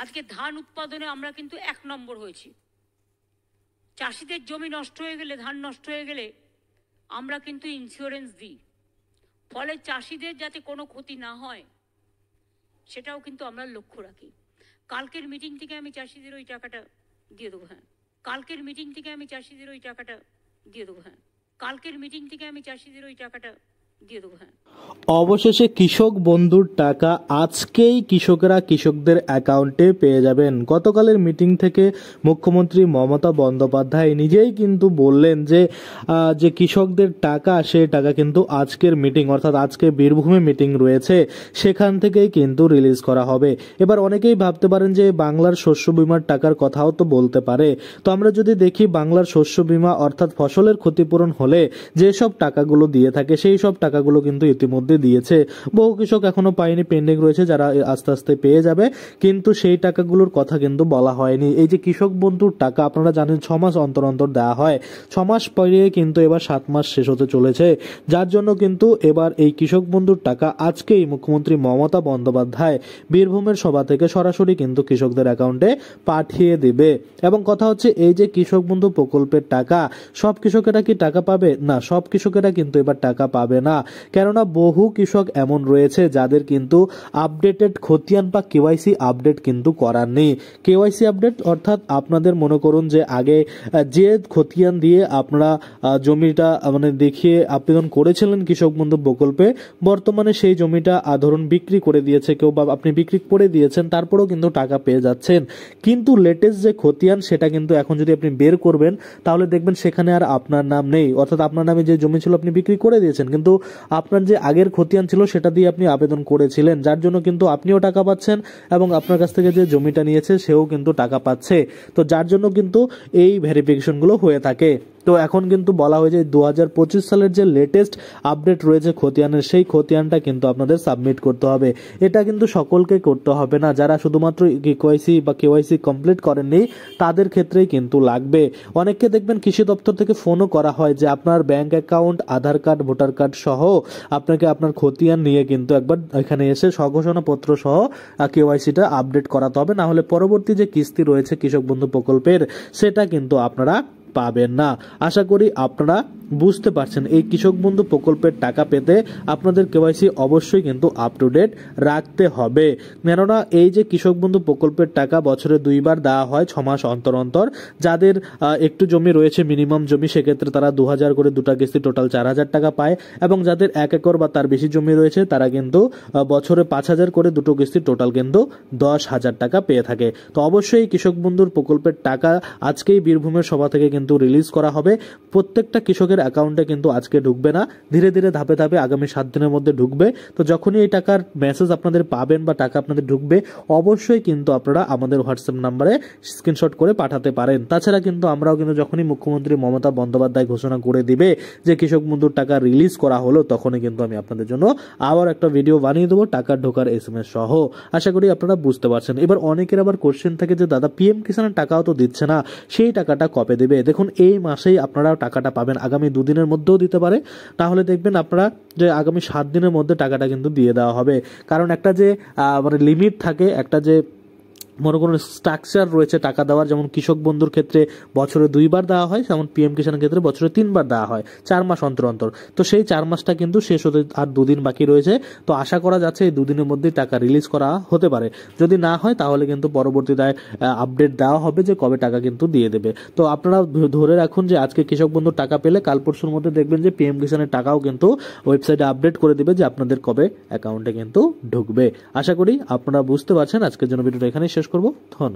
আজকে ধান উৎপাদনে আমরা কিন্তু 1 নম্বর হয়েছি। চাষিদের জমি নষ্ট হয়ে গেলে, ধান নষ্ট হয়ে গেলে আমরা কিন্তু ইন্স্যুরেন্স দিই, ফলে চাষিদের যাতে কোনো ক্ষতি না হয় সেটাও কিন্তু আমরা লক্ষ্য রাখি। কালকের মিটিং থেকে আমি চাষিদের ওই টাকাটা দিয়ে দেবো। হ্যাঁ, কালকের মিটিং থেকে আমি চাষিদের ওই টাকাটা দিয়ে দেবো। হ্যাঁ, কালকের মিটিং থেকে আমি চাষিদের ওই টাকাটা দিয়ে দেবো। হ্যাঁ। অবশেষে কৃষক বন্ধুর টাকা আজকেই কৃষকরা কৃষকদের অ্যাকাউন্টে পেয়ে যাবেন। গতকালের মিটিং থেকে মুখ্যমন্ত্রী মমতা বন্দ্যোপাধ্যায় নিজেই কিন্তু বললেন যে কৃষকদের টাকা, সেই টাকা কিন্তু আজকের মিটিং অর্থাৎ আজকে বীরভূমে মিটিং রয়েছে সেখান থেকেই কিন্তু রিলিজ করা হবে। এবার অনেকেই ভাবতে পারেন যে বাংলার শস্য বিমার টাকার কথাও তো বলতে পারে। তো আমরা যদি দেখি বাংলার শস্য বিমা অর্থাৎ ফসলের ক্ষতিপূরণ হলে যেসব টাকাগুলো দিয়ে থাকে সেই সব টাকাগুলো কিন্তু ইতিমধ্যে দিয়েছে। বহু কৃষক এখনো পায়নি, পেন্ডিং রয়েছে, যারা আস্তে আস্তে পেয়ে যাবে, কিন্তু সেই টাকাগুলোর কথা কিন্তু বলা হয়নি। এই যে কৃষক বন্ধুর টাকা আপনারা জানেন 6 মাস অন্তর অন্তর দেওয়া হয়, 6 মাস পরে কিন্তু এবার 7 মাস শেষ হতে চলেছে, যার জন্য কিন্তু এবার এই কৃষক বন্ধুর টাকা আজকেই মুখ্যমন্ত্রী মমতা বন্দ্যোপাধ্যায় বীরভূমের সভা থেকে সরাসরি কিন্তু কৃষকদের অ্যাকাউন্টে পাঠিয়ে দিবে। এবং কথা হচ্ছে এই যে কৃষক বন্ধু প্রকল্পের টাকা সব কৃষকেরা কি টাকা পাবে? না, সব কৃষকেরা কিন্তু এবার টাকা পাবে না, কেননা বহু কৃষক এমন রয়েছে যাদের কিন্তু আপডেটেড খতিয়ান বা কেওয়াইসি আপডেট কিন্তু করার নেই। কেওয়াইসি আপডেট অর্থাৎ আপনাদের মনে করুন যে আগে যে খতিয়ান দিয়ে আপনারা জমিটা দেখিয়ে আবেদন করেছিলেন কৃষক বন্ধু প্রকল্পে, বর্তমানে সেই জমিটা ধরুন বিক্রি করে দিয়েছে কেউ বা আপনি বিক্রি করে দিয়েছেন, তারপরেও কিন্তু টাকা পেয়ে যাচ্ছেন। কিন্তু লেটেস্ট যে খতিয়ান সেটা কিন্তু এখন যদি আপনি বের করবেন তাহলে দেখবেন সেখানে আর আপনার নাম নেই, অর্থাৎ আপনার নামে যে জমি ছিল আপনি বিক্রি করে দিয়েছেন, কিন্তু আপনার যে আগের খতিয়ান ছিল সেটা দিয়ে আপনি আবেদন করেছিলেন, যার জন্য কিন্তু আপনিও টাকা পাচ্ছেন এবং আপনার কাছ থেকে যে জমিটা নিয়েছে সেও কিন্তু টাকা পাচ্ছে। তো যার জন্য কিন্তু এই ভেরিফিকেশনগুলো হয়ে থাকে। তো এখন কিন্তু বলা হয়েছে 2025 সালের যে লেটেস্ট আপডেট রয়েছে খতিয়ানের, সেই খতিয়ানটা কিন্তু আপনাদের সাবমিট করতে হবে। এটা কিন্তু সকলকে করতে হবে না, যারা শুধুমাত্র কেওয়াইসি বা কেওয়াইসি কমপ্লিট করেননি তাদের ক্ষেত্রেই কিন্তু লাগবে। অনেককে দেখবেন কৃষি দপ্তর থেকে ফোনও করা হয় যে আপনার ব্যাংক অ্যাকাউন্ট, আধার কার্ড, ভোটার কার্ড সহ আপনাকে আপনার খতিয়ান নিয়ে কিন্তু একবার এখানে এসে স্বঘোষণাপত্র সহ কেওয়াইসিটা আপডেট করাতে হবে, না হলে পরবর্তী যে কিস্তি রয়েছে কৃষক বন্ধু প্রকল্পের সেটা কিন্তু আপনারা পাবেন না। আশা করি আপনারা বুঝতে পারছেন এই কৃষক বন্ধু প্রকল্পের টাকা পেতে আপনাদের কেওয়াইসি অবশ্যই কিন্তু আপ টু ডেট রাখতে হবে, কেননা এই যে কৃষক বন্ধু প্রকল্পের টাকা বছরে 2 বার দেওয়া হয় 6 মাস অন্তর অন্তর। যাদের একটু জমি রয়েছে, মিনিমাম জমি, সেক্ষেত্রে তারা 2000 করে দুটা কিস্তি টোটাল 4000 টাকা পায়, এবং যাদের 1 একর বা তার বেশি জমি রয়েছে তারা কিন্তু বছরে 5000 করে দুটো কিস্তি টোটাল কিন্তু 10,000 টাকা পেয়ে থাকে। তো অবশ্যই কৃষক বন্ধুর প্রকল্পের টাকা আজকেই বীরভূমের সভা থেকে কিন্তু রিলিজ করা হবে। প্রত্যেকটা কৃষকের অ্যাকাউন্টে কিন্তু আজকে ঢুকবে না, ধীরে ধীরে ধাপে ধাপে আগামী 7 দিনের মধ্যে ঢুকবে। তো যখনই এই টাকার মেসেজ আপনাদের পাবেন বা টাকা আপনাদের ঢুকবে, অবশ্যই কিন্তু আপনারা আমাদের হোয়াটসঅ্যাপ নাম্বারে স্ক্রিনশট করে পাঠাতে পারেন। তাছাড়া কিন্তু আমরাও কিন্তু যখনই মুখ্যমন্ত্রী মমতা বন্দ্যোপাধ্যায় ঘোষণা করে দিবে যে কৃষক বন্ধুর টাকা রিলিজ করা হলো, তখনই কিন্তু আমি আপনাদের জন্য আবার একটা ভিডিও বানিয়ে দেবো টাকার ঢোকার SMS সহ। আশা করি আপনারা বুঝতে পারছেন। এবার অনেকের আবার কোশ্চেন থাকে যে দাদা PM কিষানের টাকাও তো দিচ্ছে না, সেই টাকাটা কবে দেবে? দেখুন এই মাসেই আপনারা টাকাটা পাবেন, আগামী 2 দিনের মধ্যেও দিতে পারে, তাহলে দেখবেন আপনারা যে আগামী 7 দিনের মধ্যে টাকাটা কিন্তু দিয়ে দেওয়া হবে। কারণ একটা যে লিমিট থাকে, একটা যে মনে কোনো স্ট্রাকচার রয়েছে টাকা দেওয়ার, যেমন কৃষক বন্ধুর ক্ষেত্রে বছরে 2 বার দেওয়া হয়, যেমন PM কিষানের ক্ষেত্রে বছরে 3 বার দেওয়া হয় 4 মাস অন্তর অন্তর। তো সেই 4 মাসটা কিন্তু শেষ হতে আর 2 দিন বাকি রয়েছে। তো আশা করা যাচ্ছে এই 2 দিনের মধ্যে টাকা রিলিজ করা হতে পারে। যদি না হয় তাহলে কিন্তু পরবর্তীতে আপডেট দেওয়া হবে যে কবে টাকা কিন্তু দিয়ে দেবে। তো আপনারা ধরে রাখুন যে আজকে কৃষক বন্ধুর টাকা পেলে কাল পরশুর মধ্যে দেখবেন যে PM কিষানের টাকাও কিন্তু ওয়েবসাইটে আপডেট করে দিবে যে আপনাদের কবে অ্যাকাউন্টে কিন্তু ঢুকবে। আশা করি আপনারা বুঝতে পারছেন। আজকের জন্য ভিডিওটা এখানেই শেষ করব। ধন্যবাদ।